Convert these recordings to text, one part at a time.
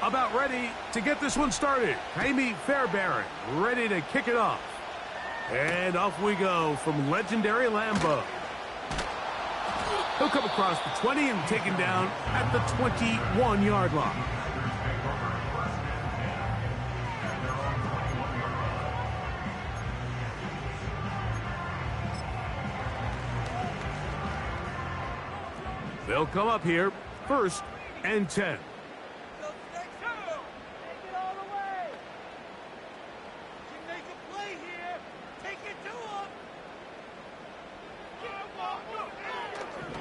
about ready to get this one started. Amy Fairbairn ready to kick it off. And off we go from legendary Lambeau. He'll come across the 20 and taken down at the 21-yard line. They'll come up here, 1st and 10.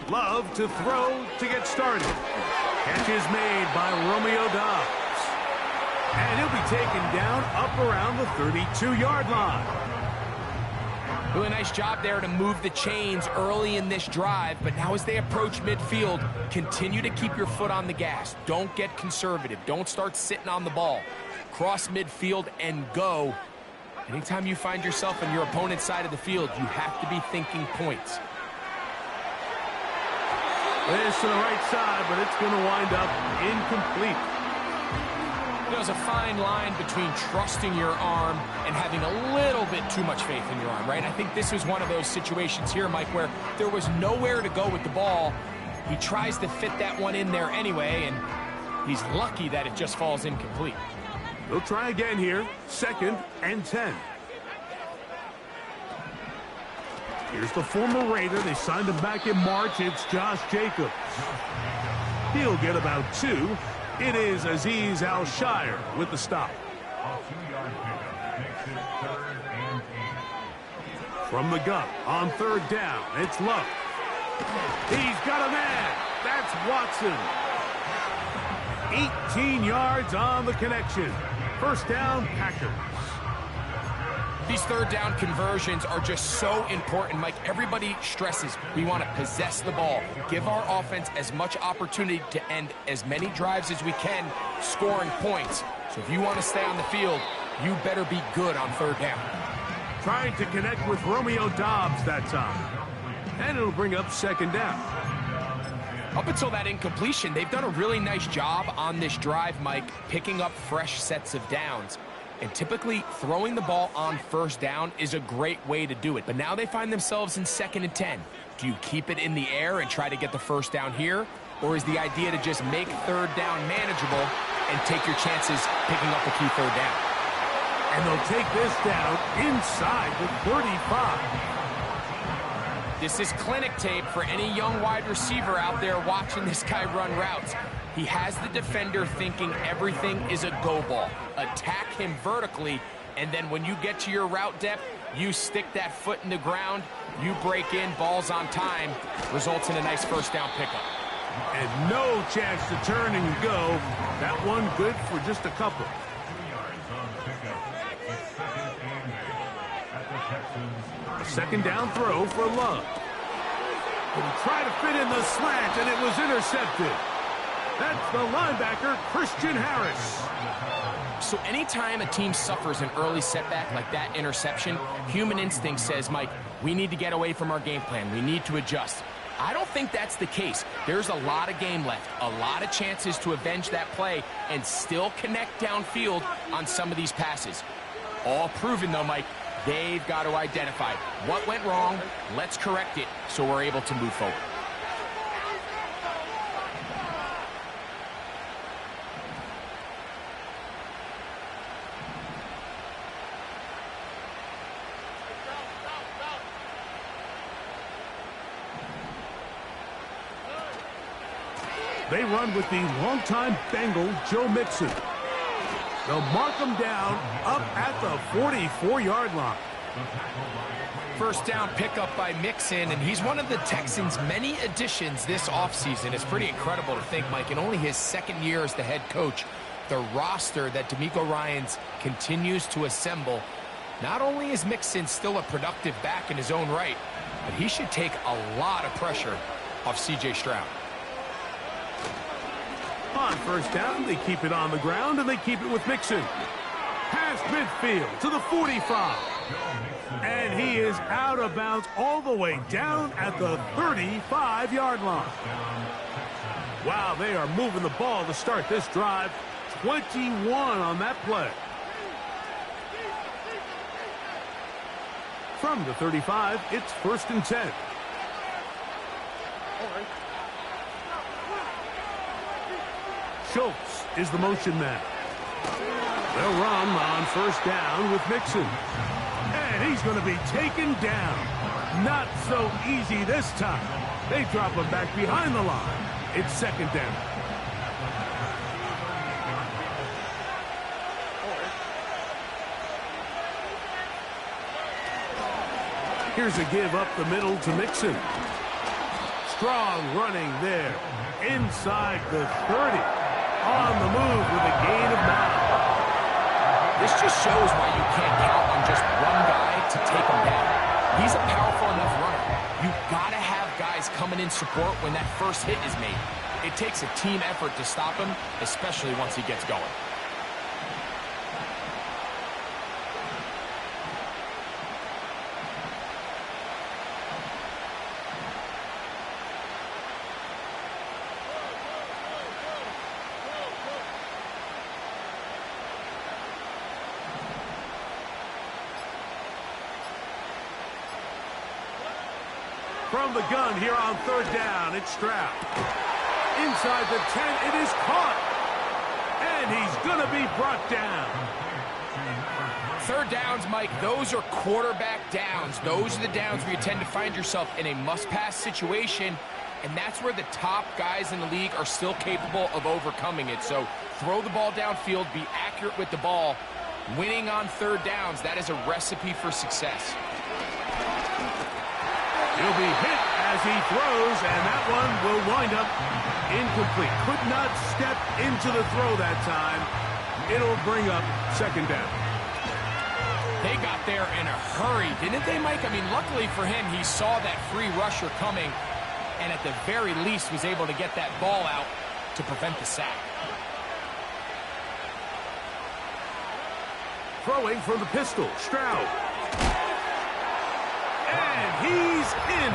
Love to throw to get started. Catch is made by Romeo Dobbs. And he'll be taken down up around the 32-yard line. Really nice job there to move the chains early in this drive, but now as they approach midfield, continue to keep your foot on the gas. Don't get conservative. Don't start sitting on the ball. Cross midfield and go. Anytime you find yourself on your opponent's side of the field, you have to be thinking points. This to the right side, but it's going to wind up incomplete. There's a fine line between trusting your arm and having a little bit too much faith in your arm, right? I think this was one of those situations here, Mike, where there was nowhere to go with the ball. He tries to fit that one in there anyway, and he's lucky that it just falls incomplete. He'll try again here, 2nd and 10. Here's the former Raider. They signed him back in March. It's Josh Jacobs. He'll get about 2. It is Azeez Al-Shire with the stop. From the gun on 3rd down, it's Love. He's got a man. That's Watson. 18 yards on the connection. 1st down, Packers. These 3rd down conversions are just so important, Mike. Everybody stresses we want to possess the ball, give our offense as much opportunity to end as many drives as we can, scoring points. So if you want to stay on the field, you better be good on 3rd down. Trying to connect with Romeo Dobbs that time. And it'll bring up 2nd down. Up until that incompletion, they've done a really nice job on this drive, Mike, picking up fresh sets of downs. And typically, throwing the ball on 1st down is a great way to do it. But now they find themselves in 2nd and 10. Do you keep it in the air and try to get the 1st down here? Or is the idea to just make 3rd down manageable and take your chances picking up a key 3rd down? And they'll take this down inside the 35. This is clinic tape for any young wide receiver out there watching this guy run routes. He has the defender thinking everything is a go ball. Attack him vertically, and then when you get to your route depth, you stick that foot in the ground, you break in, balls on time, results in a nice 1st down pickup. And no chance to turn and go. That one good for just a couple. A 2nd down throw for Love. And he tried to fit in the slant, and it was intercepted. That's the linebacker, Christian Harris. So anytime a team suffers an early setback like that interception, human instinct says, Mike, we need to get away from our game plan. We need to adjust. I don't think that's the case. There's a lot of game left, a lot of chances to avenge that play and still connect downfield on some of these passes. All proven, though, Mike, they've got to identify what went wrong, let's correct it so we're able to move forward. They run with the longtime Bengal, Joe Mixon. They'll mark him down up at the 44-yard line. 1st down pickup by Mixon, and he's one of the Texans' many additions this offseason. It's pretty incredible to think, Mike, in only his 2nd year as the head coach, the roster that DeMeco Ryans continues to assemble. Not only is Mixon still a productive back in his own right, but he should take a lot of pressure off C.J. Stroud. On 1st down, they keep it on the ground, and they keep it with Mixon. Past midfield to the 45. And he is out of bounds all the way down at the 35-yard line. Wow, they are moving the ball to start this drive. 21 on that play. From the 35, it's 1st and 10. Schultz is the motion man. They'll run on 1st down with Mixon. And he's going to be taken down. Not so easy this time. They drop him back behind the line. It's 2nd down. Here's a give up the middle to Mixon. Strong running there. Inside the 30. On the move with a gain of 9. This just shows why you can't count on just one guy to take him down. He's a powerful enough runner. You've got to have guys coming in support when that first hit is made. It takes a team effort to stop him, especially once he gets going. From the gun here on 3rd down, it's Stroud. Inside the 10, it is caught. And he's going to be brought down. 3rd downs, Mike, those are quarterback downs. Those are the downs where you tend to find yourself in a must-pass situation, and that's where the top guys in the league are still capable of overcoming it. So throw the ball downfield, be accurate with the ball. Winning on 3rd downs, that is a recipe for success. He'll be hit as he throws, and that one will wind up incomplete. Could not step into the throw that time. It'll bring up 2nd down. They got there in a hurry, didn't they, Mike? I mean, luckily for him, he saw that free rusher coming, and at the very least was able to get that ball out to prevent the sack. Throwing from the pistol, Stroud. And he's in.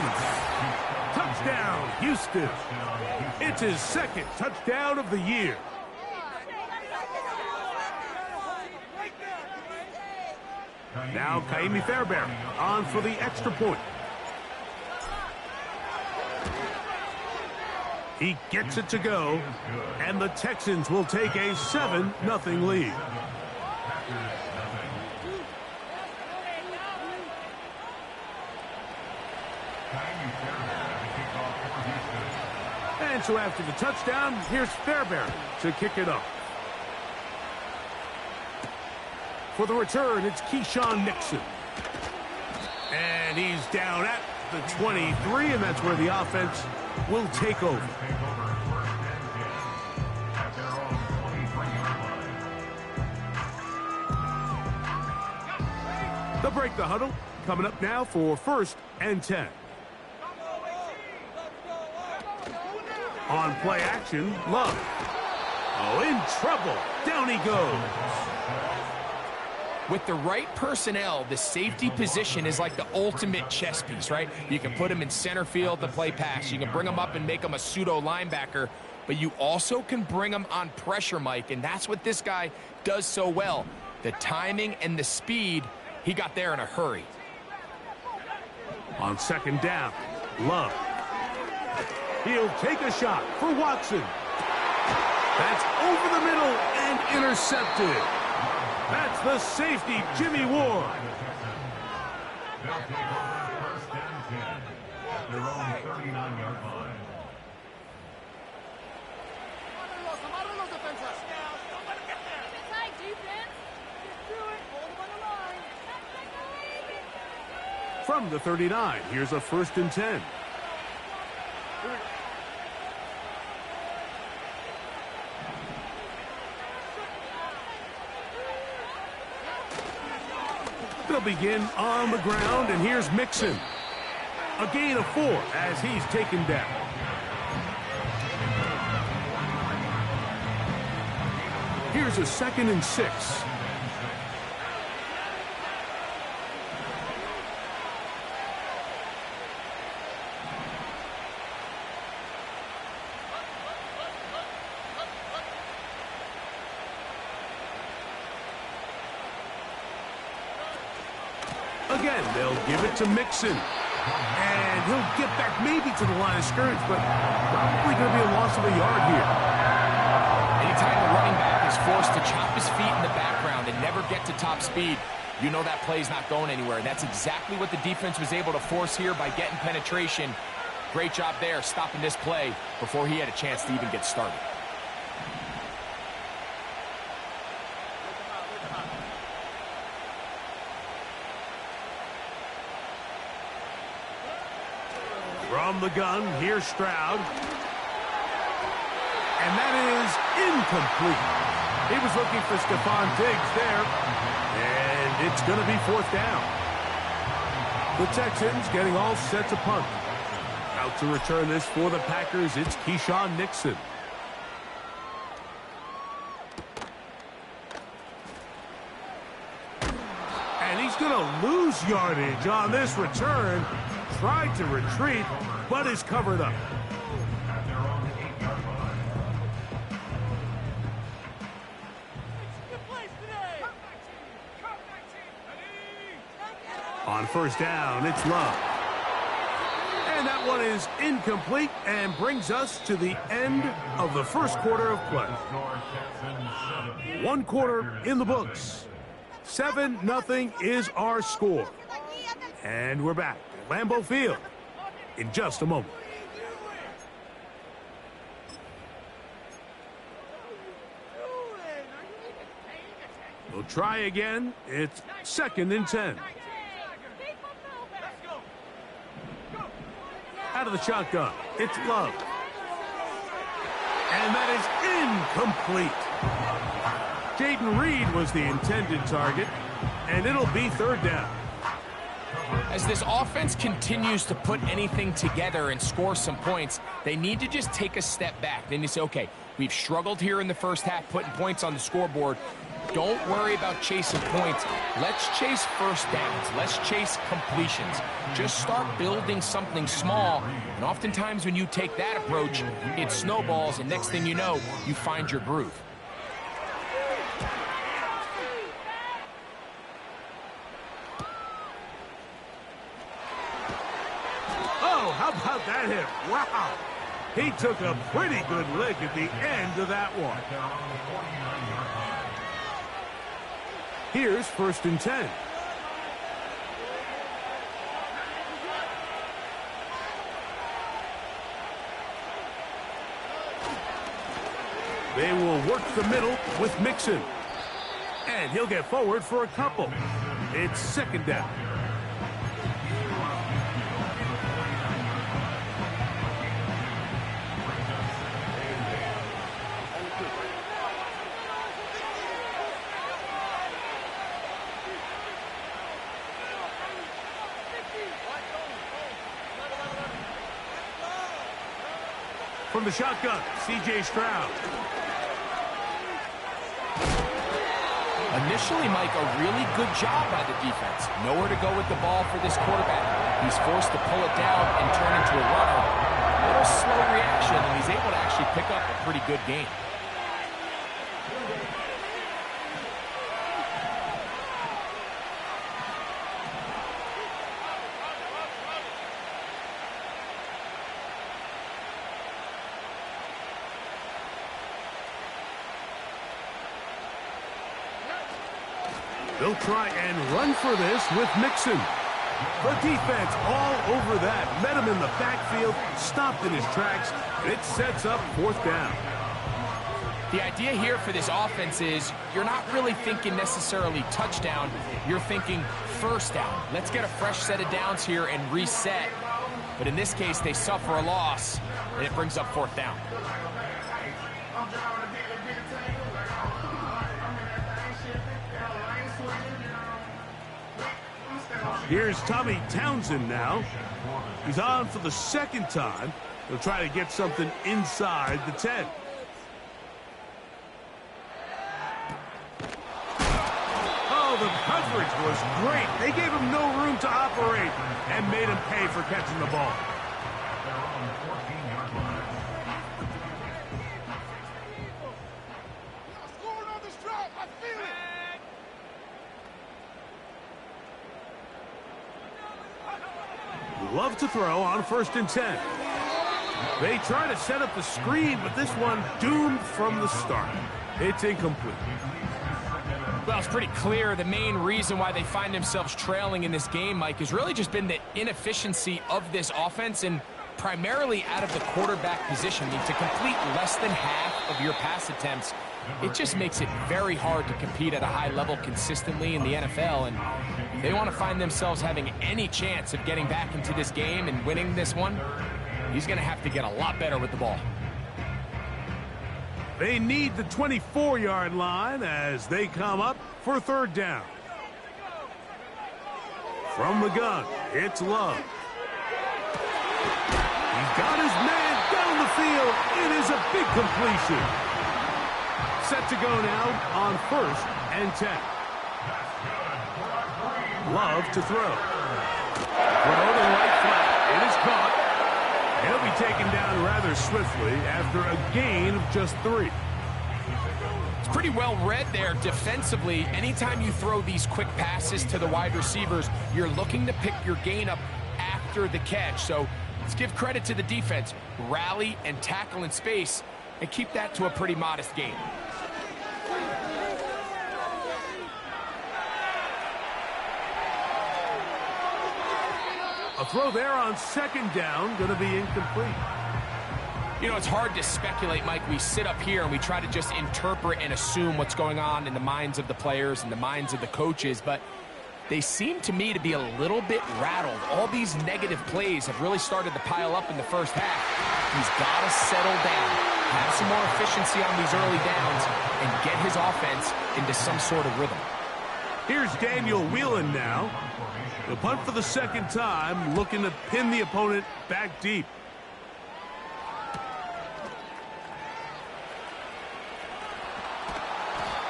Touchdown, Houston. It's his 2nd touchdown of the year. Now Kaimi Fairbairn on for the extra point. He gets it to go, and the Texans will take a 7-0 lead. And so after the touchdown, here's Fairbairn to kick it up. For the return, it's Keyshawn Nixon. And he's down at the 23, and that's where the offense will take over. They'll break the huddle. Coming up now for 1st and 10. On play action, Love. Oh, in trouble. Down he goes. With the right personnel, the safety position is like the ultimate chess piece, right? You can put him in center field to play pass. You can bring him up and make him a pseudo linebacker, but you also can bring him on pressure, Mike, and that's what this guy does so well. The timing and the speed, he got there in a hurry. On 2nd down, Love. He'll take a shot for Watson. That's over the middle and intercepted. That's the safety, Jimmy Ward. Their own 39-yard line. From the 39, here's a 1st and 10. They'll begin on the ground, and here's Mixon. A gain of 4 as he's taken down. Here's a 2nd and 6. again. They'll give it to Mixon. And he'll get back maybe to the line of scrimmage, but probably going to be a loss of a yard here. Anytime the running back is forced to chop his feet in the background and never get to top speed, you know that play's not going anywhere. That's exactly what the defense was able to force here by getting penetration. Great job there, stopping this play before he had a chance to even get started. From the gun, here's Stroud. And that is incomplete. He was looking for Stephon Diggs there. And it's going to be 4th down. The Texans getting all set to punt. Out to return this for the Packers, it's Keyshawn Nixon. And he's going to lose yardage on this return. Tried to retreat, but is covered up. On 1st down, it's Love. And that one is incomplete and brings us to the end of the 1st quarter of play. 1 quarter in the books. 7-0 is our score. And we're back at Lambeau Field in just a moment. We'll try again. It's 2nd and 10. Out of the shotgun, it's Love. And that is incomplete. Jaden Reed was the intended target, and it'll be 3rd down. As this offense continues to put anything together and score some points, they need to just take a step back. Then you say, okay, we've struggled here in the first half, putting points on the scoreboard. Don't worry about chasing points. Let's chase first downs. Let's chase completions. Just start building something small. And oftentimes when you take that approach, it snowballs, and next thing you know, you find your groove. Oh, how about that hit? Wow. He took a pretty good lick at the end of that one. Here's 1st and 10. They will work the middle with Mixon. And he'll get forward for a couple. It's 2nd down. From the shotgun, C.J. Stroud. Initially, Mike, a really good job by the defense. Nowhere to go with the ball for this quarterback. He's forced to pull it down and turn into a runner. A little slow reaction, and he's able to actually pick up a pretty good game. They'll try and run for this with Mixon. The defense all over that. Met him in the backfield, stopped in his tracks, and it sets up 4th down. The idea here for this offense is you're not really thinking necessarily touchdown. You're thinking 1st down. Let's get a fresh set of downs here and reset. But in this case, they suffer a loss, and it brings up 4th down. Here's Tommy Townsend now. He's on for the 2nd time. He'll try to get something inside the 10. Oh, the coverage was great. They gave him no room to operate and made him pay for catching the ball. Love to throw on 1st and 10. They try to set up the screen, but this one doomed from the start. It's incomplete. Well, it's pretty clear the main reason why they find themselves trailing in this game, Mike, has really just been the inefficiency of this offense and primarily out of the quarterback position. I mean, to complete less than half of your pass attempts, it just makes it very hard to compete at a high level consistently in the NFL. And if they want to find themselves having any chance of getting back into this game and winning this one, he's going to have to get a lot better with the ball. They need the 24-yard line as they come up for 3rd down. From the gun, it's Love. He's got his man down the field. It is a big completion. Set to go now on 1st and 10. Love to throw. Throw to the right flat. It is caught. He'll be taken down rather swiftly after a gain of just 3. It's pretty well read there defensively. Anytime you throw these quick passes to the wide receivers, you're looking to pick your gain up after the catch. So let's give credit to the defense. Rally and tackle in space and keep that to a pretty modest gain. A throw there on 2nd down, going to be incomplete. You know, it's hard to speculate, Mike. We sit up here and we try to just interpret and assume what's going on in the minds of the players and the minds of the coaches, but they seem to me to be a little bit rattled. All these negative plays have really started to pile up in the first half. He's got to settle down, have some more efficiency on these early downs, and get his offense into some sort of rhythm. Here's Daniel Whelan now. The punt for the 2nd time, looking to pin the opponent back deep.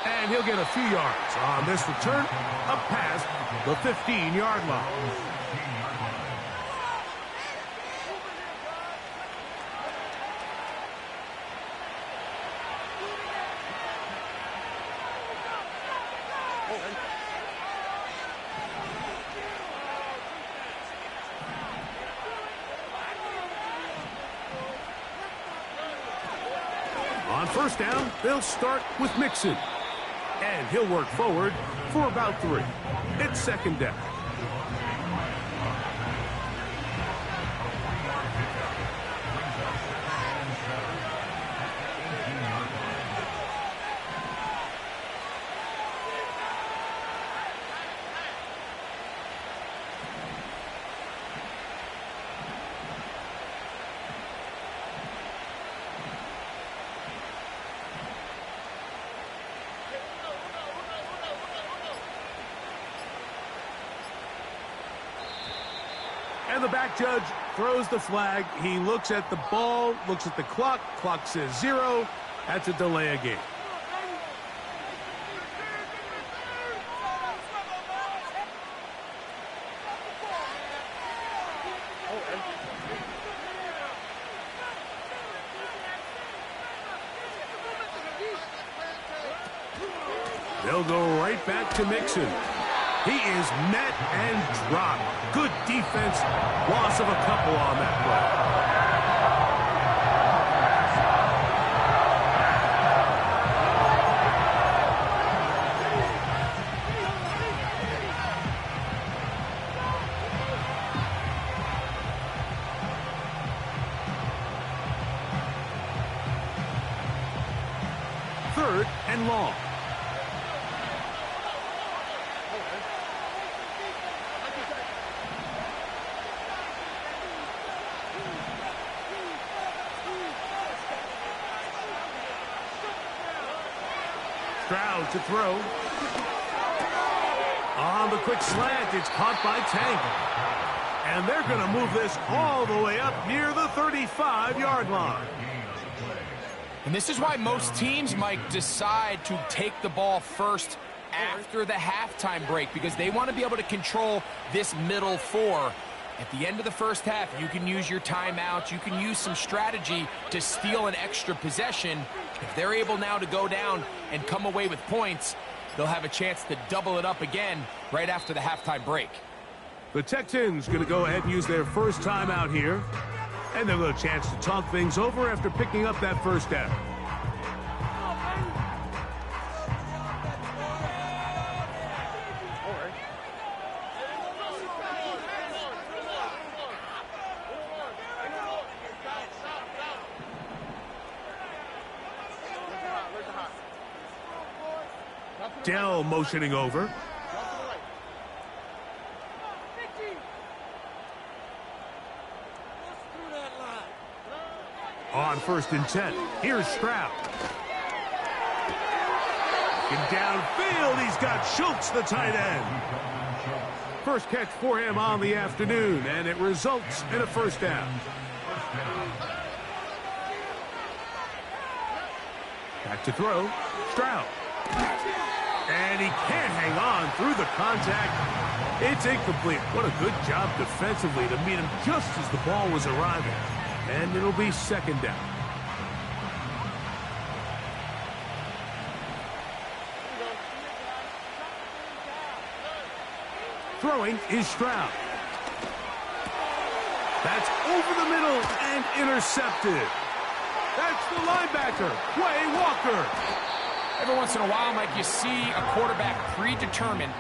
And he'll get a few yards on this return up past the 15-yard line. On 1st down, they'll start with Mixon. And he'll work forward for about 3. It's 2nd down. And the back judge throws the flag. He looks at the ball, looks at the clock. Clock says 0. That's a delay of game. They'll go right back to Mixon. He is met and dropped. Good defense. Loss of a couple on that play. Third and long. Stroud to throw. On the quick slant, it's caught by Tank. And they're going to move this all the way up near the 35-yard line. And this is why most teams, Mike, decide to take the ball first after the halftime break, because they want to be able to control this middle 4. At the end of the first half, you can use your timeouts. You can use some strategy to steal an extra possession. If they're able now to go down and come away with points, they'll have a chance to double it up again right after the halftime break. The Texans going to go ahead and use their first timeout here. And they'll get a chance to talk things over after picking up that first down. Dell motioning over. On 1st and 10. Here's Stroud. And downfield, he's got Schultz, the tight end. First catch for him on the afternoon, and it results in a first down. Back to throw. Stroud. And he can't hang on through the contact. It's incomplete. What a good job defensively to meet him just as the ball was arriving. And it'll be second down. Throwing is Stroud. That's over the middle and intercepted. That's the linebacker, Quay Walker. Every once in a while, Mike, you see a quarterback predetermined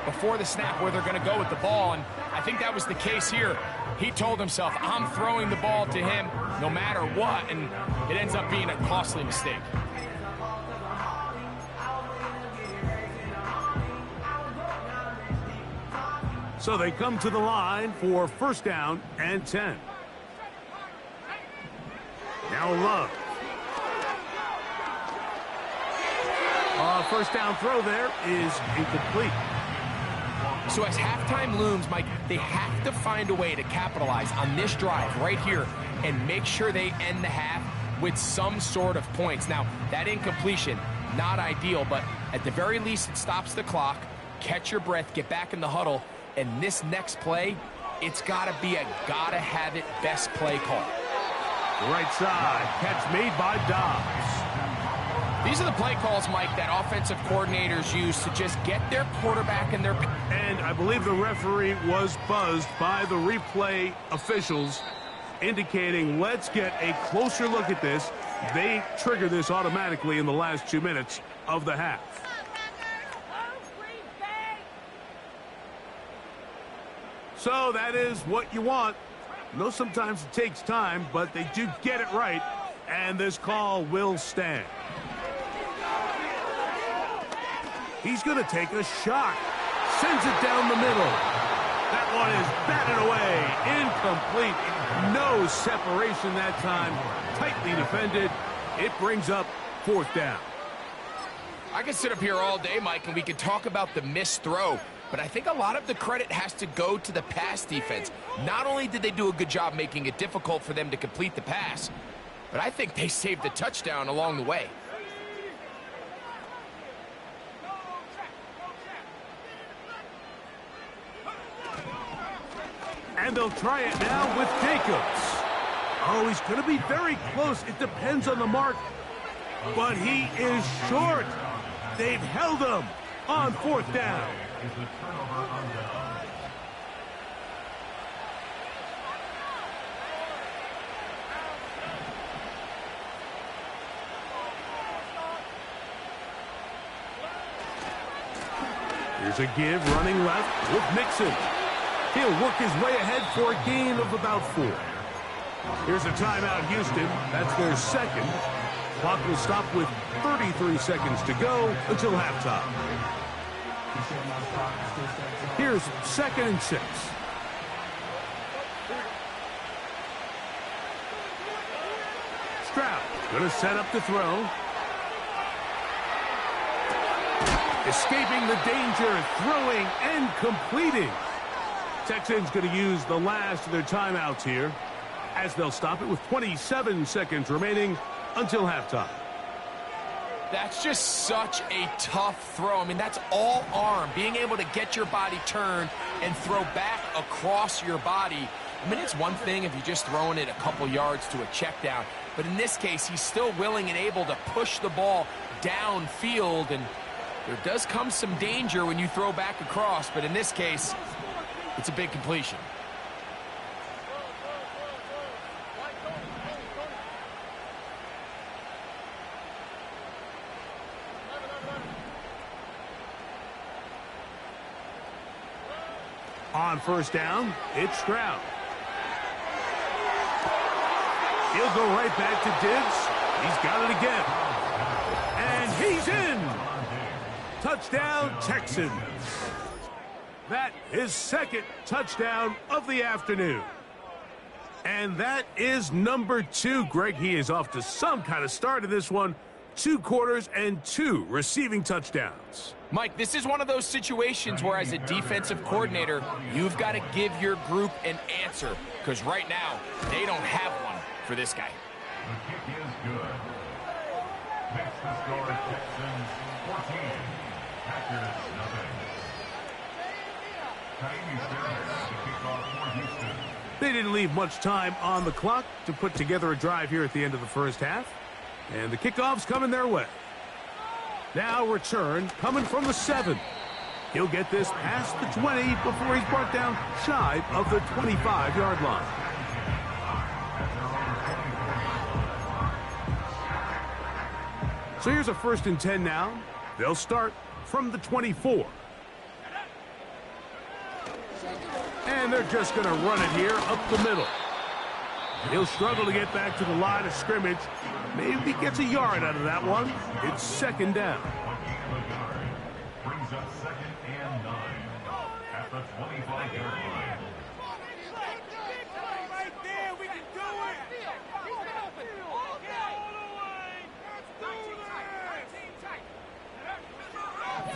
before the snap where they're going to go with the ball, and I think that was the case here. He told himself, I'm throwing the ball to him no matter what, and it ends up being a costly mistake. So they come to the line for first down and 10. Now Love. First down throw there is incomplete. So as halftime looms, Mike, they have to find a way to capitalize on this drive right here and make sure they end the half with some sort of points. Now, that incompletion, not ideal, but at the very least it stops the clock. Catch your breath, get back in the huddle, and this next play, it's got to be a gotta-have-it best play call. Right side, catch made by Dobbs. These are the play calls, Mike, that offensive coordinators use to just get their quarterback in their... And I believe the referee was buzzed by the replay officials, indicating let's get a closer look at this. They trigger this automatically in the last 2 minutes of the half. So that is what you want. I know sometimes it takes time, but they do get it right, and this call will stand. He's going to take a shot. Sends it down the middle. That one is batted away. Incomplete. No separation that time. Tightly defended. It brings up fourth down. I could sit up here all day, Mike, and we could talk about the missed throw. But I think a lot of the credit has to go to the pass defense. Not only did they do a good job making it difficult for them to complete the pass, but I think they saved the touchdown along the way. And they'll try it now with Jacobs. Oh, he's going to be very close. It depends on the mark. But he is short. They've held him on fourth down. Here's a give running left with Mixon. He'll work his way ahead for a gain of about 4. Here's a timeout, Houston. That's their second. Clock will stop with 33 seconds to go until halftime. Here's 2nd and 6. Stroud going to set up the throw. Escaping the danger, throwing and completing. Texans going to use the last of their timeouts here as they'll stop it with 27 seconds remaining until halftime. That's just such a tough throw. I mean, that's all arm, being able to get your body turned and throw back across your body. I mean, it's one thing if you're just throwing it a couple yards to a check down, but in this case, he's still willing and able to push the ball downfield, and there does come some danger when you throw back across, but in this case, It's a big completion. On first down, it's Stroud. He'll go right back to Diggs. He's got it again. And he's in. Touchdown, Texans. That is second touchdown of the afternoon. And that is number 2. Greg, he is off to some kind of start in this one. 2 quarters and 2 receiving touchdowns. Mike, this is one of those situations where as a defensive coordinator, you've got to give your group an answer, because right now, they don't have one for this guy. The kick is good. Makes the score Texans 14, Packers nothing. Tiny Sanders to kick off for Houston. They didn't leave much time on the clock to put together a drive here at the end of the first half. And the kickoff's coming their way. Now return coming from the 7. He'll get this past the 20 before he's brought down shy of the 25-yard line. So here's a 1st and 10 now. They'll start from the 24. And they're just going to run it here up the middle. He'll struggle to get back to the line of scrimmage. Maybe gets a yard out of that one. It's 2nd down. Brings up 2nd and 9 at the 25-yard line. Right there, we can do it.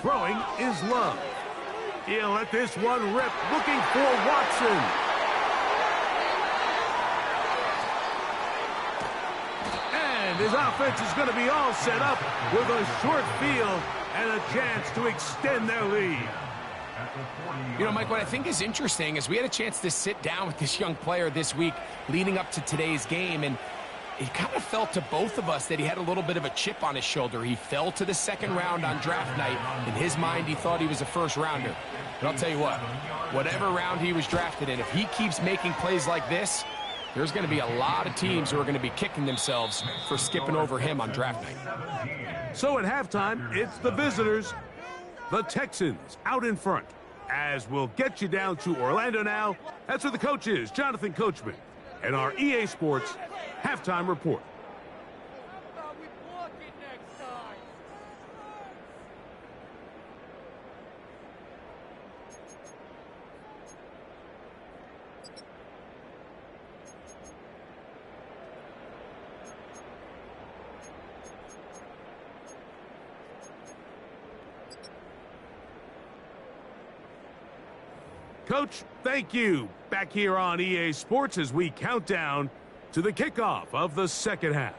Throwing is Love. He'll let this one rip, looking for Watson. And his offense is going to be all set up with a short field and a chance to extend their lead. You know, Mike, what I think is interesting is we had a chance to sit down with this young player this week leading up to today's game, and it kind of felt to both of us that he had a little bit of a chip on his shoulder. He fell to the 2nd round on draft night. In his mind, he thought he was a 1st rounder. But I'll tell you what, whatever round he was drafted in, if he keeps making plays like this, there's going to be a lot of teams who are going to be kicking themselves for skipping over him on draft night. So at halftime, it's the visitors, the Texans, out in front. As we'll get you down to Orlando now. That's where the coach is, Jonathan Coachman, and our EA Sports halftime report. Coach, thank you. Back here on EA Sports as we count down to the kickoff of the 2nd half.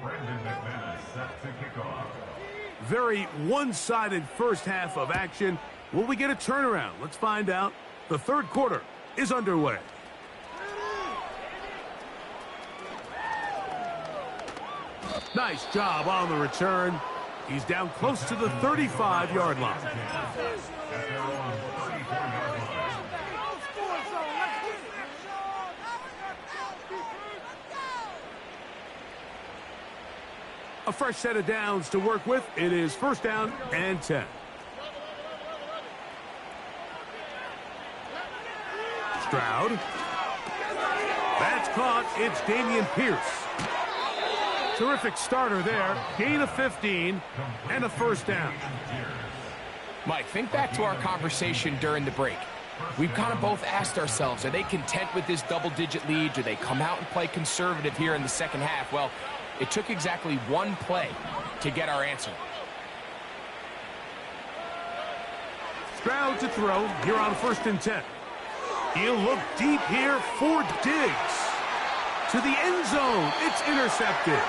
Brandon McManus set to kick off. Very one-sided first half of action. Will we get a turnaround? Let's find out. The 3rd quarter is underway. Nice job on the return. He's down close to the 35-yard line. A fresh set of downs to work with. It is 1st down and 10. Stroud. That's caught. It's Dameon Pierce. Terrific starter there. Gain of 15 and a 1st down. Mike, think back to our conversation during the break. We've kind of both asked ourselves, are they content with this double-digit lead? Do they come out and play conservative here in the 2nd half? Well, it took exactly one play to get our answer. Stroud to throw here on 1st and 10. He'll look deep here for Diggs. To the end zone. It's intercepted.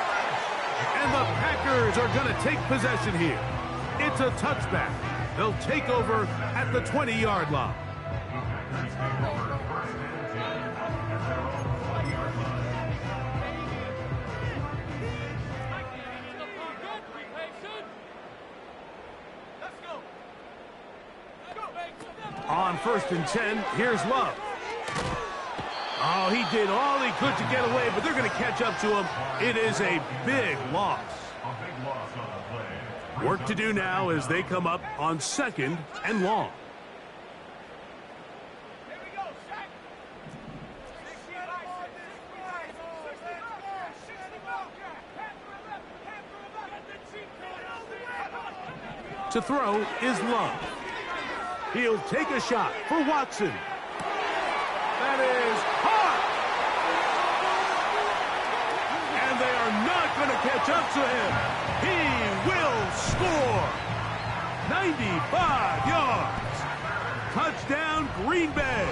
And the Packers are going to take possession here. It's a touchback. They'll take over at the 20-yard line. on 1st and 10. Here's Love. Oh, he did all he could to get away, but they're going to catch up to him. It is a big loss. A big loss on the play. Work to do now as they come up on 2nd and long. To throw is Love. He'll take a shot for Watson. That is hot. And they are not going to catch up to him. He will score. 95 yards. Touchdown, Green Bay.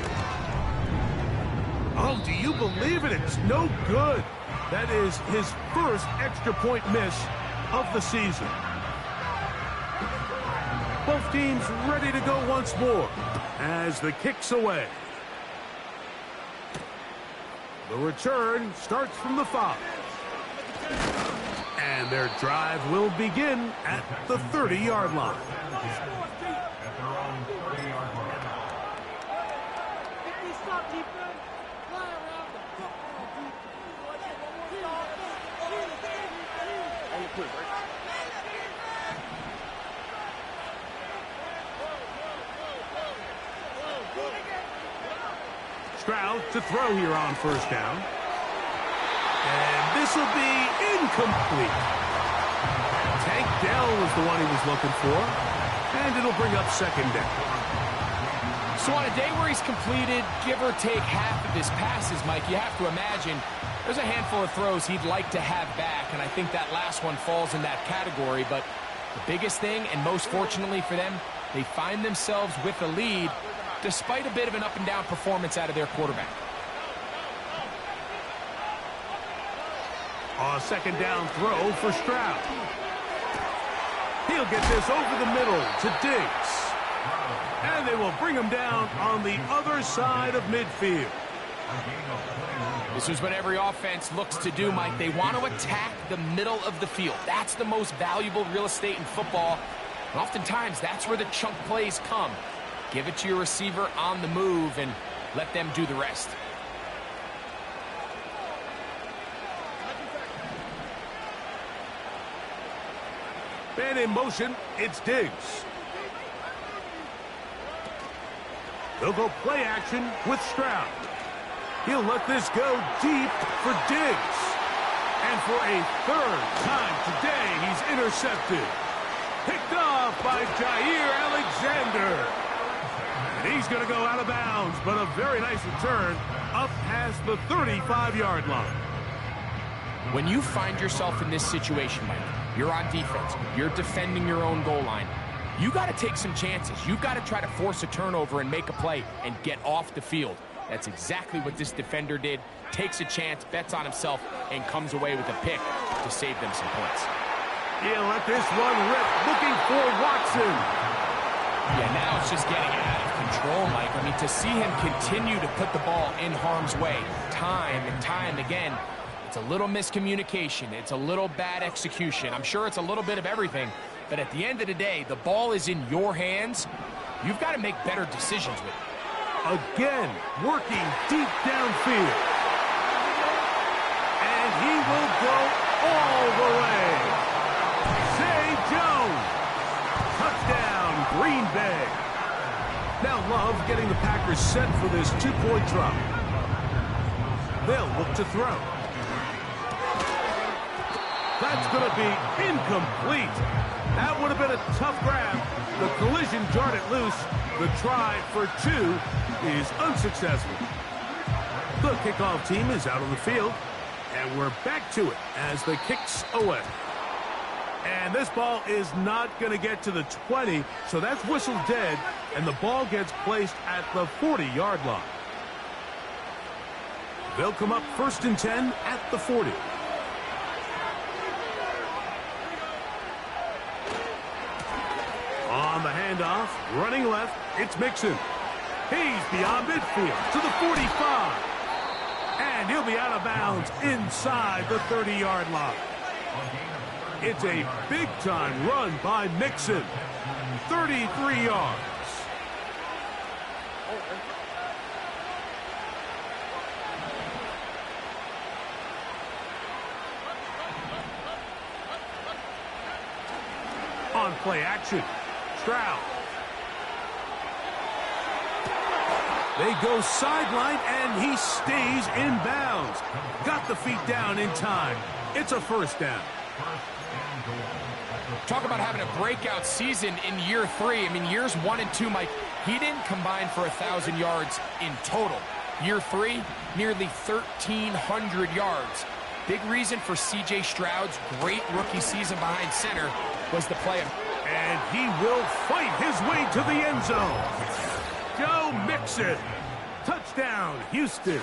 Oh, do you believe it? It's no good. That is his first extra point miss of the season. Both teams ready to go once more as the kick's away. The return starts from the 5. And their drive will begin at the 30-yard line. At their own 30-yard line. Stroud to throw here on 1st down. And this will be incomplete. Tank Dell was the one he was looking for. And it'll bring up 2nd down. So on a day where he's completed, give or take half of his passes, Mike, you have to imagine there's a handful of throws he'd like to have back, and I think that last one falls in that category. But the biggest thing, and most fortunately for them, they find themselves with a lead despite a bit of an up-and-down performance out of their quarterback. A 2nd down throw for Stroud. He'll get this over the middle to Diggs. And they will bring him down on the other side of midfield. This is what every offense looks to do, Mike. They want to attack the middle of the field. That's the most valuable real estate in football. And oftentimes, that's where the chunk plays come. Give it to your receiver on the move and let them do the rest. And in motion, it's Diggs. They'll go play action with Stroud. He'll let this go deep for Diggs. And for a 3rd time today, he's intercepted. Picked off by Jair Alexander. And he's going to go out of bounds, but a very nice return up past the 35-yard line. When you find yourself in this situation, Mike, you're on defense, you're defending your own goal line, you got to take some chances. You've got to try to force a turnover and make a play and get off the field. That's exactly what this defender did. Takes a chance, bets on himself, and comes away with a pick to save them some points. He'll let this one rip, looking for Watson. Yeah, now it's just getting out of control, Mike. I mean, to see him continue to put the ball in harm's way time and time again, it's a little miscommunication. It's a little bad execution. I'm sure it's a little bit of everything. But at the end of the day, the ball is in your hands. You've got to make better decisions with it. Again, working deep downfield. And he will go all the way. Zay Jones. Touchdown, Green Bay. Now Love getting the Packers set for this 2-point drop. They'll look to throw. That's going to be incomplete. That would have been a tough grab. The collision jarred it loose. The try for 2 is unsuccessful. The kickoff team is out on the field, and we're back to it as the kick's away. And this ball is not going to get to the 20, so that's whistled dead, and the ball gets placed at the 40-yard line. They'll come up 1st and 10 at the 40. On the handoff, running left, it's Mixon. He's beyond midfield to the 45. And he'll be out of bounds inside the 30-yard line. It's a big-time run by Mixon. 33 yards. On play action, Stroud. They go sideline, and he stays in bounds. Got the feet down in time. It's a first down. Talk about having a breakout season in year 3. I mean, years 1 and 2, Mike, he didn't combine for 1,000 yards in total. Year 3, nearly 1,300 yards. Big reason for C.J. Stroud's great rookie season behind center was the play. And he will fight his way to the end zone. Go Mixon. Touchdown, Houston.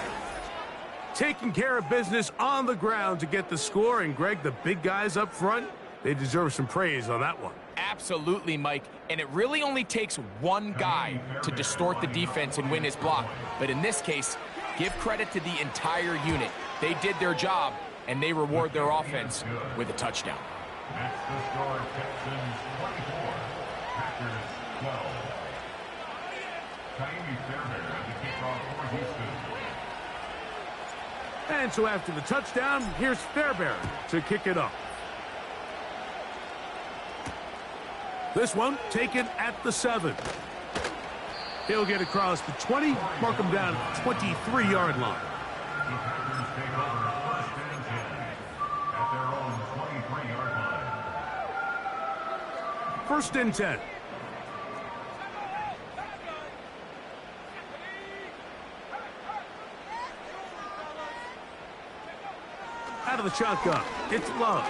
Taking care of business on the ground to get the score. And, Greg, the big guys up front, they deserve some praise on that one. Absolutely, Mike. And it really only takes one guy to distort the defense and win his block. But in this case, give credit to the entire unit. They did their job, and they reward their offense with a touchdown. That's the score. Texans 24, Packers 12. Taimi Fairbairn at the kickoff for Houston. And so after the touchdown, here's Fairbairn to kick it off. This one taken at the 7. He'll get across the 20, mark him down at the 23-yard line. The Packers take over first and 10 at their own 23-yard line. First and 10. Out of the shotgun, it's Love.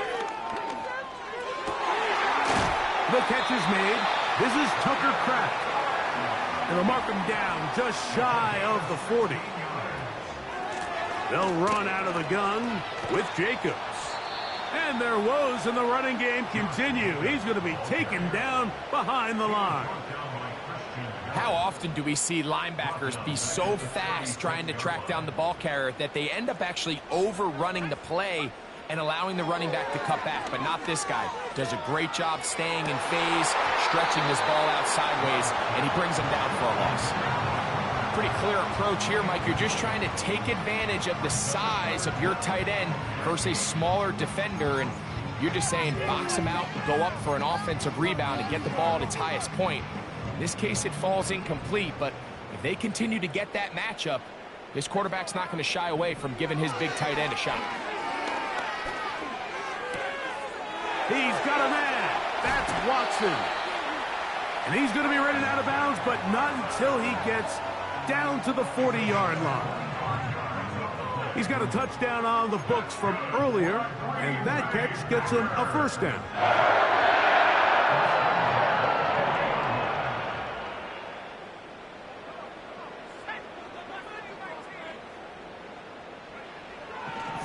The catch is made. This is Tucker Kraft. And they'll mark him down just shy of the 40. They'll run out of the gun with Jacobs. And their woes in the running game continue. He's going to be taken down behind the line. How often do we see linebackers be so fast trying to track down the ball carrier that they end up actually overrunning the play and allowing the running back to cut back? But not this guy. Does a great job staying in phase, stretching this ball out sideways, and he brings him down for a loss. Pretty clear approach here, Mike. You're just trying to take advantage of the size of your tight end versus a smaller defender, and you're just saying box him out and go up for an offensive rebound and get the ball at its highest point. In this case, it falls incomplete, but if they continue to get that matchup, this quarterback's not going to shy away from giving his big tight end a shot. He's got a man. That's Watson. And he's going to be running out of bounds, but not until he gets down to the 40-yard line. He's got a touchdown on the books from earlier, and that catch gets him a first down.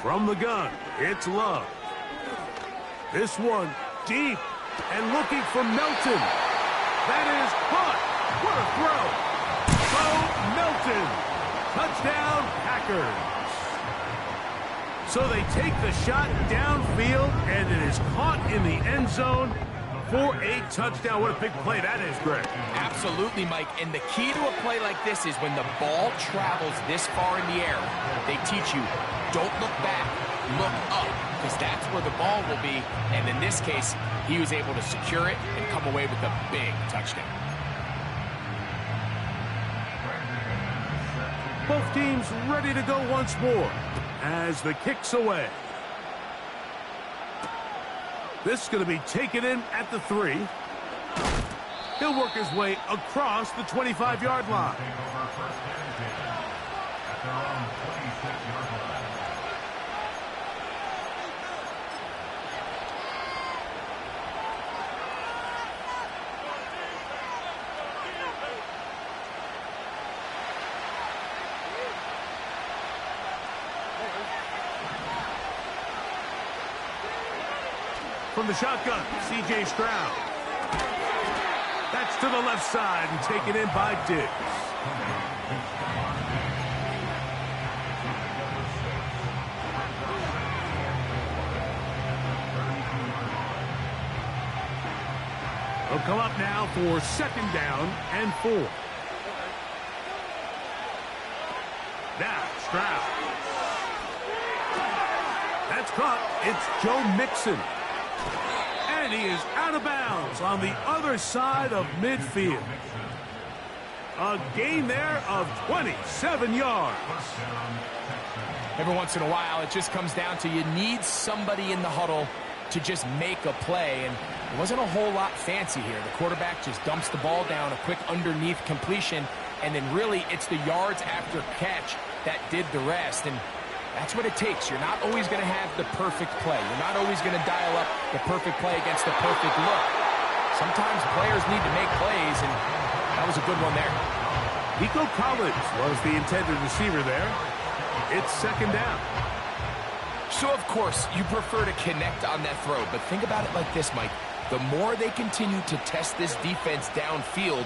From the gun, it's Love. This one deep and looking for Melton. That is caught. What a throw. Bo Melton. Touchdown, Packers. So they take the shot downfield, and it is caught in the end zone for a touchdown. What a big play that is, Greg. Absolutely, Mike. And the key to a play like this is when the ball travels this far in the air, they teach you, don't look back, look up, because that's where the ball will be. And in this case, he was able to secure it and come away with a big touchdown. Both teams ready to go once more as the kick's away. This is going to be taken in at the 3. He'll work his way across the 25-yard line. From the shotgun, C.J. Stroud. That's to the left side and taken in by Diggs. They'll come up now for second down and 4. Stroud. That's caught. It's Joe Mixon. And he is out of bounds on the other side of midfield. A gain there of 27 yards. Every once in a while, it just comes down to you need somebody in the huddle to just make a play, and it wasn't a whole lot fancy here. The quarterback just dumps the ball down, a quick underneath completion, and then really it's the yards after catch that did the rest, and that's what it takes. You're not always going to have the perfect play. You're not always going to dial up the perfect play against the perfect look. Sometimes players need to make plays, and that was a good one there. Nico Collins was the intended receiver there. It's second down. So, of course, you prefer to connect on that throw, but think about it like this, Mike. The more they continue to test this defense downfield,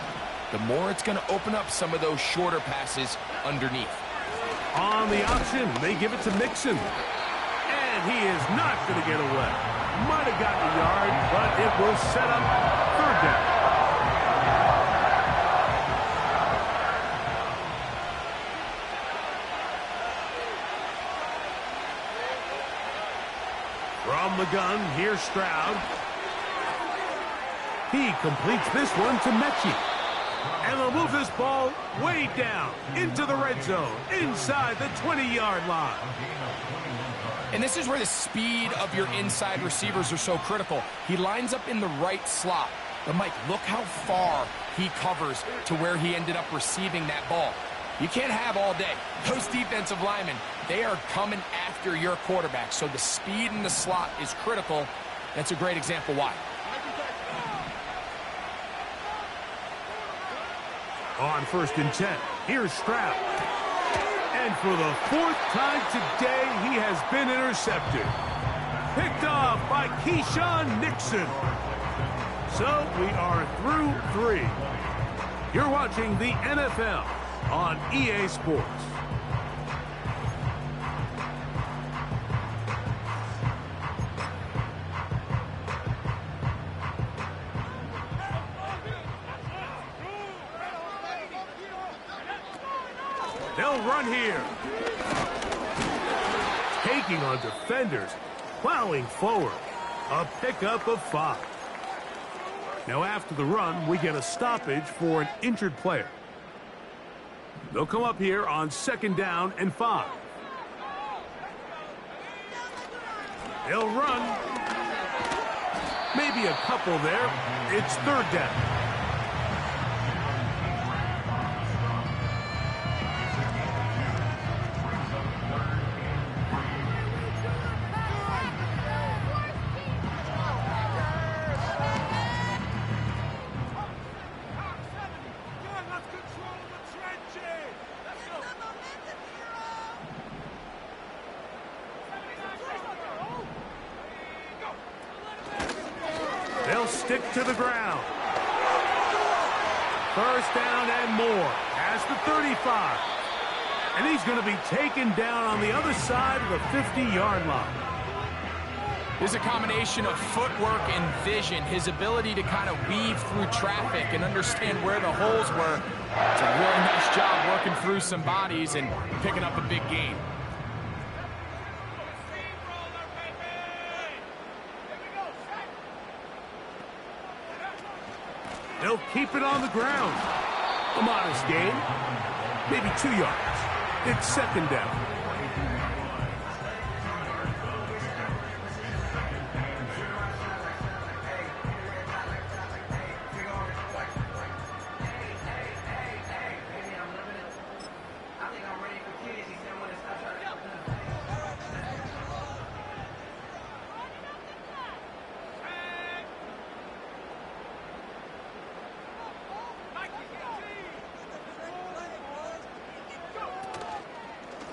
the more it's going to open up some of those shorter passes underneath. On the option, they give it to Mixon. And he is not going to get away. Might have gotten a yard, but it will set up third down. From the gun, here's Stroud. He completes this one to Mechie. And they'll move this ball way down into the red zone, inside the 20-yard line. And this is where the speed of your inside receivers are so critical. He lines up in the right slot. But, Mike, look how far he covers to where he ended up receiving that ball. You can't have all day. Those defensive linemen, they are coming after your quarterback. So the speed in the slot is critical. That's a great example why. On 1st and 10, here's Stroud. And for the 4th time today, he has been intercepted. Picked off by Keyshawn Nixon. So we are through 3. You're watching the NFL on EA Sports. They'll run here. Taking on defenders, plowing forward. A pickup of 5. Now after the run, we get a stoppage for an injured player. They'll come up here on 2nd down and 5. They'll run. Maybe a couple there. It's 3rd down. They'll stick to the ground. 1st down and more. Past the 35. And he's going to be taken down on the other side of the 50-yard line. There's a combination of footwork and vision, his ability to kind of weave through traffic and understand where the holes were. It's a really nice job working through some bodies and picking up a big gain. They'll keep it on the ground. A modest gain. Maybe 2 yards. It's 2nd down.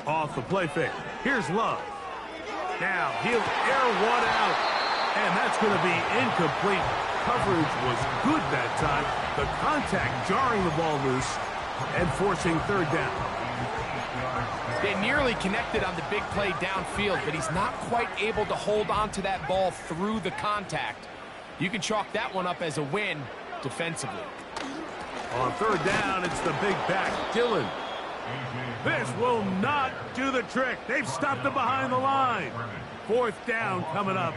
Off the play fake. Here's Love. Now he'll air one out. And that's going to be incomplete. Coverage was good that time. The contact jarring the ball loose and forcing 3rd down. They nearly connected on the big play downfield, but he's not quite able to hold on to that ball through the contact. You can chalk that one up as a win defensively. On 3rd down, it's the big back, Dillon. This will not do the trick. They've stopped him behind the line. 4th down coming up.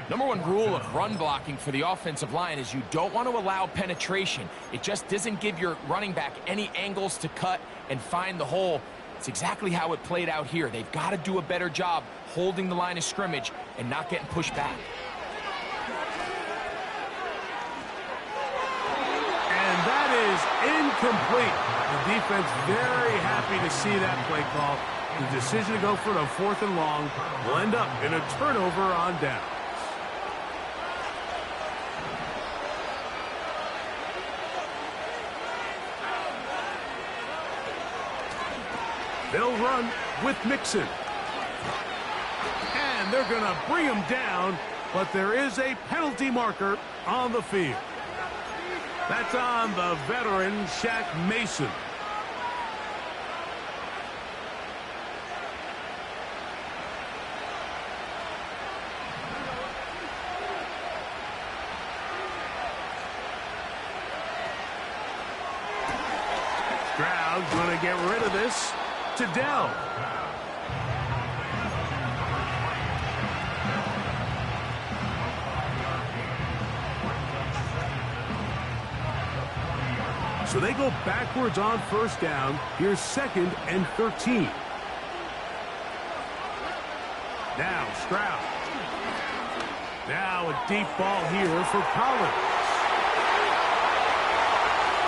Number one rule of run blocking for the offensive line is you don't want to allow penetration. It just doesn't give your running back any angles to cut and find the hole. It's exactly how it played out here. They've got to do a better job holding the line of scrimmage and not getting pushed back. And that is incomplete. The defense very happy to see that play call. The decision to go for it on 4th and long will end up in a turnover on down. They'll run with Mixon. And they're going to bring him down, but there is a penalty marker on the field. That's on the veteran, Shaq Mason. Stroud's going to get rid of this to Dell. So they go backwards on 1st down. Here's 2nd and 13. Now Stroud. Now a deep ball here for Collins.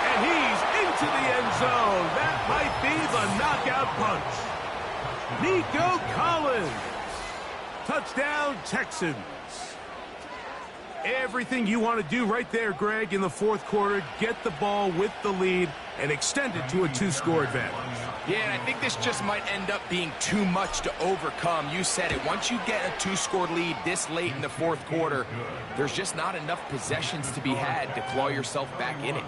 And he's into the end zone. That might be the knockout punch. Nico Collins. Touchdown, Texans. Everything you want to do right there, Greg, in the 4th quarter. Get the ball with the lead and extend it to a 2-score advantage. Yeah, and I think this just might end up being too much to overcome. You said it. Once you get a 2-score lead this late in the 4th quarter, there's just not enough possessions to be had to claw yourself back in it.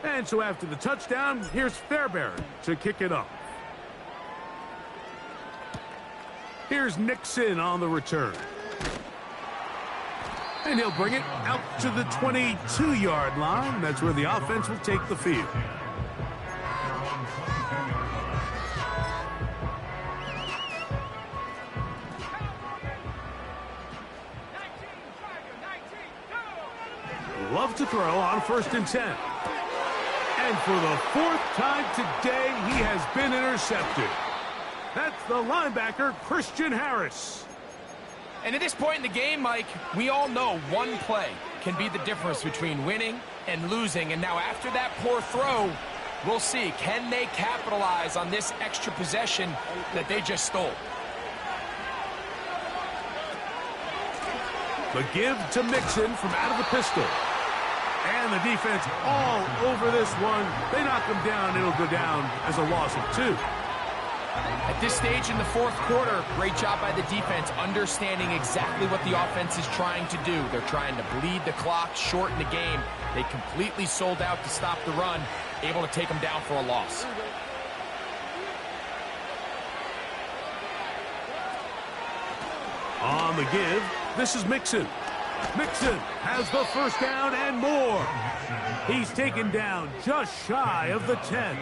And so after the touchdown, here's Fairbairn to kick it off. Here's Nixon on the return. And he'll bring it out to the 22-yard line. That's where the offense will take the field. Love to throw on 1st and 10. And for the 4th time today, he has been intercepted. That's the linebacker, Christian Harris. And at this point in the game, Mike, we all know one play can be the difference between winning and losing. And now after that poor throw, we'll see. Can they capitalize on this extra possession that they just stole? The give to Mixon from out of the pistol. And the defense all over this one. They knock him down. It'll go down as a loss of 2. At this stage in the 4th quarter, great job by the defense understanding exactly what the offense is trying to do. They're trying to bleed the clock, shorten the game. They completely sold out to stop the run, able to take them down for a loss. On the give, this is Mixon. Mixon has the 1st down and more. He's taken down just shy of the 10.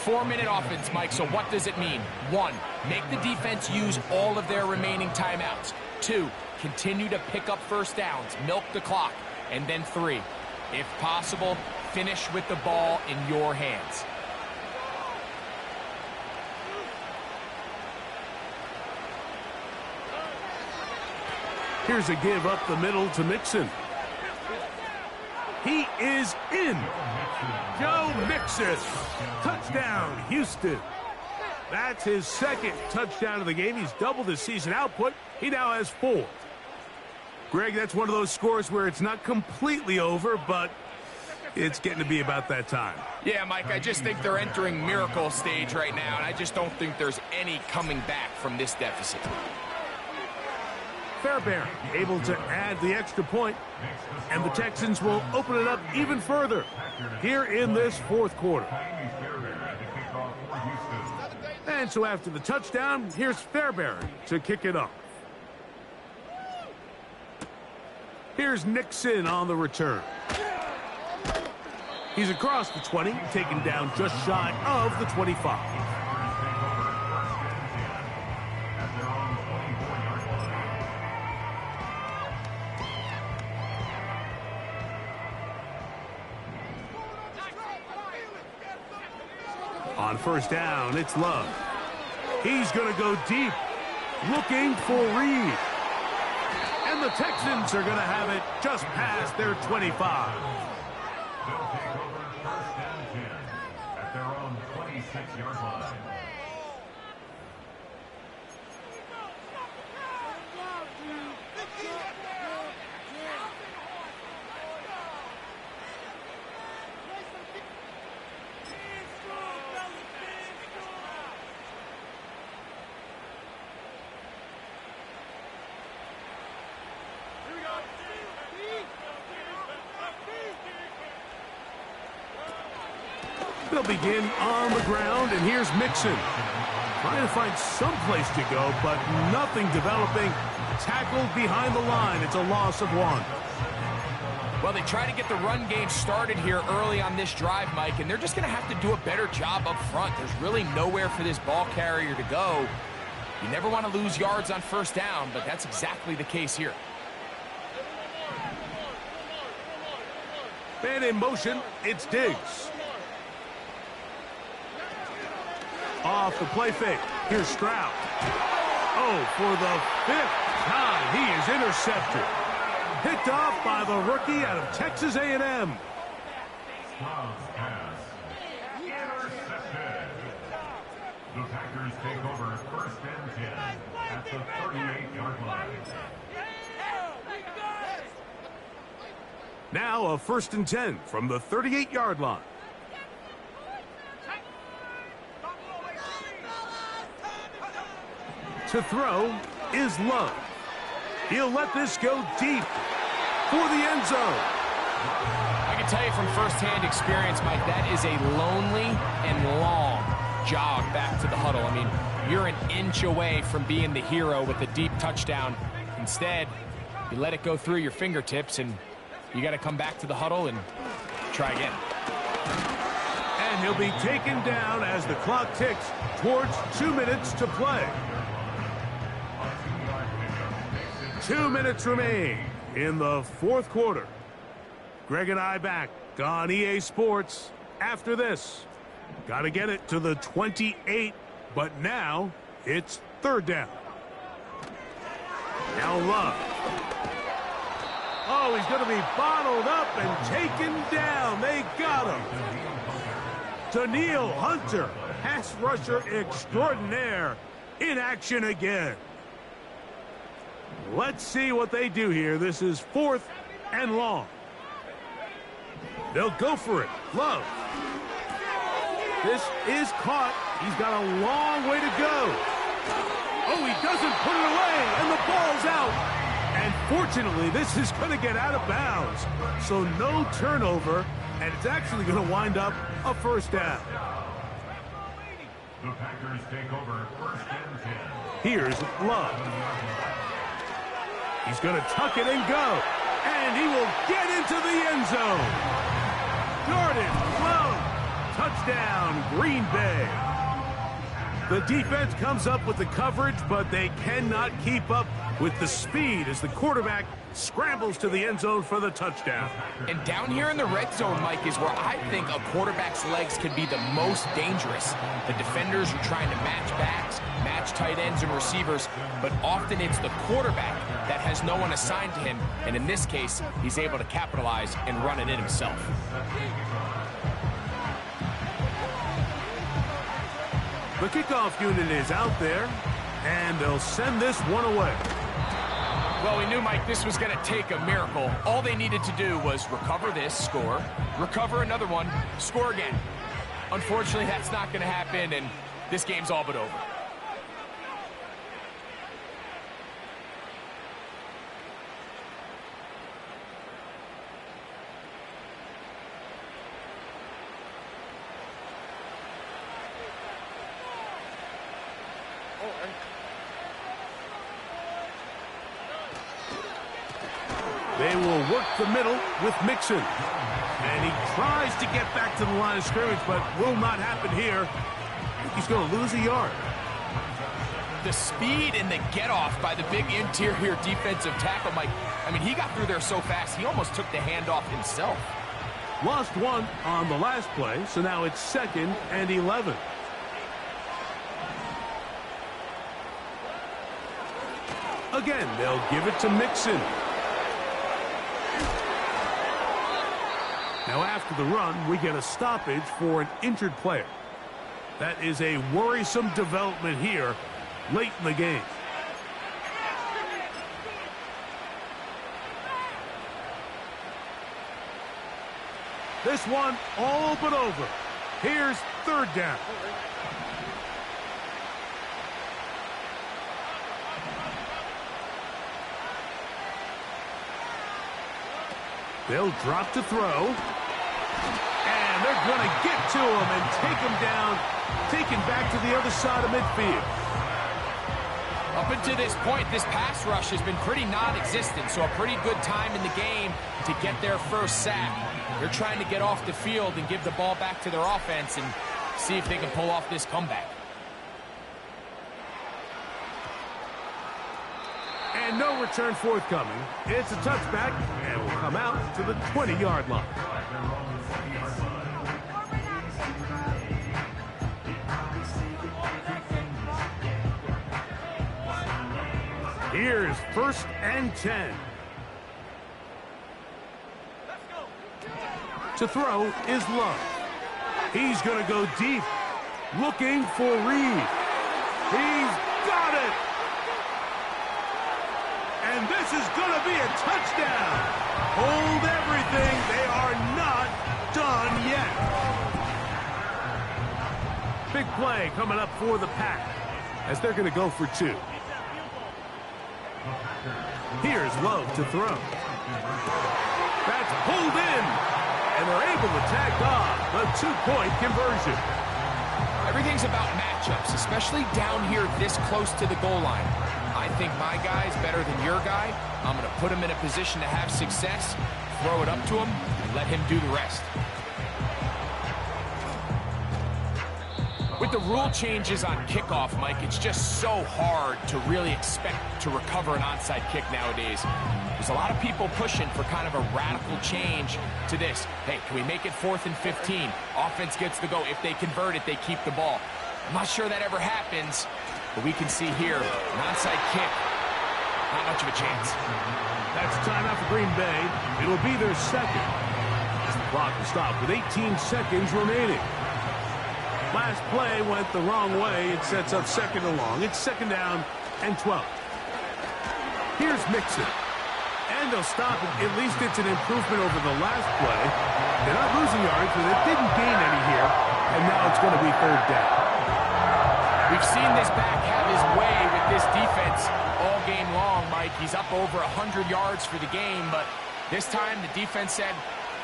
4-minute offense, Mike, so what does it mean? 1, make the defense use all of their remaining timeouts. 2, continue to pick up 1st downs, milk the clock. And then 3, if possible, finish with the ball in your hands. Here's a give up the middle to Mixon. He is in. Joe Mixon. Touchdown, Houston. That's his 2nd touchdown of the game. He's doubled his season output. He now has 4. Greg, that's one of those scores where it's not completely over, but it's getting to be about that time. Yeah, Mike, I just think they're entering miracle stage right now, and I just don't think there's any coming back from this deficit. Fairbairn able to add the extra point, and the Texans will open it up even further here in this 4th quarter. And so after the touchdown, here's Fairbairn to kick it off. Here's Nixon on the return. He's across the 20, taken down just shy of the 25. On first down, it's Love. He's going to go deep, looking for Reed. And the Texans are going to have it just past their 25. They'll take over first and 10 at their own 26-yard line. They'll begin on the ground, and here's Mixon. Trying to find some place to go, but nothing developing. Tackled behind the line. It's a loss of 1. Well, they try to get the run game started here early on this drive, Mike, and they're just going to have to do a better job up front. There's really nowhere for this ball carrier to go. You never want to lose yards on first down, but that's exactly the case here. Man in motion, it's Diggs. Off the play fake. Here's Stroud. Oh, for the 5th time, he is intercepted. Picked off by the rookie out of Texas A&M. Stroud's pass intercepted. The Packers take over first and 10 at the 38-yard line. Now a first and 10 from the 38-yard line. To throw is Love. He'll let this go deep for the end zone. I can tell you from firsthand experience, Mike, that is a lonely and long jog back to the huddle. I mean, you're an inch away from being the hero with a deep touchdown. Instead, you let it go through your fingertips, and you got to come back to the huddle and try again. And he'll be taken down as the clock ticks towards 2 minutes to play. 2 minutes remain in the fourth quarter. Greg and I back on EA Sports after this. Got to get it to the 28, but now it's third down. Now Love. Oh, he's going to be bottled up and taken down. They got him. Daniil Hunter, pass rusher extraordinaire, in action again. Let's see what they do here. This is 4th and long. They'll go for it. Love. This is caught. He's got a long way to go. Oh, he doesn't put it away, and the ball's out. And fortunately, this is going to get out of bounds. So no turnover, and it's actually going to wind up a first down. The Packers take over first and 10. Here's Love. He's going to tuck it and go. And he will get into the end zone. Jordan Love. Touchdown, Green Bay. The defense comes up with the coverage, but they cannot keep up with the speed as the quarterback scrambles to the end zone for the touchdown. And down here in the red zone, Mike, is where I think a quarterback's legs can be the most dangerous. The defenders are trying to match backs, match tight ends and receivers, but often it's the quarterback that has no one assigned to him, and in this case, he's able to capitalize and run it in himself. The kickoff unit is out there, and they'll send this one away. Well, we knew, Mike, this was going to take a miracle. All they needed to do was recover this, score, recover another one, score again. Unfortunately, that's not going to happen, and this game's all but over. They will work the middle with Mixon. And he tries to get back to the line of scrimmage, but will not happen here. I think he's going to lose a yard. The speed and the get-off by the big interior defensive tackle, Mike. I mean, he got through there so fast, he almost took the handoff himself. Lost one on the last play, so now it's 2nd and 11. Again, they'll give it to Mixon. Now after the run, we get a stoppage for an injured player. That is a worrisome development here late in the game. This one all but over. Here's 3rd down. They'll drop to throw. And they're going to get to him and take him down, taken back to the other side of midfield. Up until this point, this pass rush has been pretty non-existent, so a pretty good time in the game to get their first sack. They're trying to get off the field and give the ball back to their offense and see if they can pull off this comeback. And no return forthcoming. It's a touchback and will come out to the 20-yard line. Here's 1st and 10. To throw is Love. He's going to go deep, looking for Reed. He's got it. And this is going to be a touchdown. Hold everything. They are not done yet. Big play coming up for the Pack as they're going to go for 2. Here's Love to throw. That's pulled in. And they're able to tack on the 2-point conversion. Everything's about matchups, especially down here this close to the goal line. I think my guy's better than your guy. I'm going to put him in a position to have success, throw it up to him, and let him do the rest. With the rule changes on kickoff, Mike, it's just so hard to really expect to recover an onside kick nowadays. There's a lot of people pushing for kind of a radical change to this. Hey, can we make it 4th and 15? Offense gets the go. If they convert it, they keep the ball. I'm not sure that ever happens, but we can see here, an onside kick, not much of a chance. That's timeout for Green Bay. It'll be their 2nd. As the clock will stop with 18 seconds remaining. Last play went the wrong way. It sets up 2nd and long. It's 2nd down and 12. Here's Mixon. And they'll stop it. At least it's an improvement over the last play. They're not losing yards, but it didn't gain any here. And now it's going to be 3rd down. We've seen this back have his way with this defense all game long, Mike. He's up over 100 yards for the game, but this time the defense said,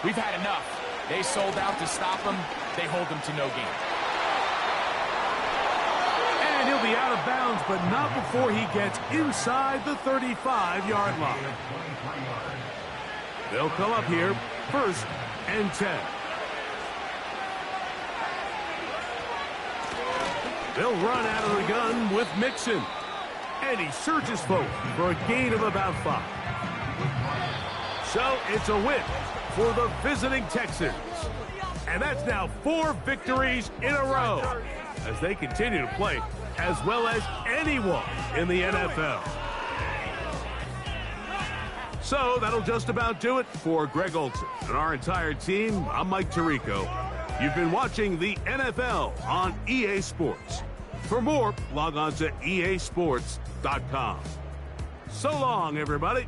we've had enough. They sold out to stop him. They hold him to no gain. And he'll be out of bounds, but not before he gets inside the 35-yard line. They'll come up here, 1st and 10. They'll run out of the gun with Mixon. And he surges forward for a gain of about 5. So it's a win for the visiting Texans. And that's now 4 victories in a row as they continue to play as well as anyone in the NFL. So that'll just about do it for Greg Olson and our entire team. I'm Mike Tirico. You've been watching the NFL on EA Sports. For more, log on to easports.com. So long, everybody.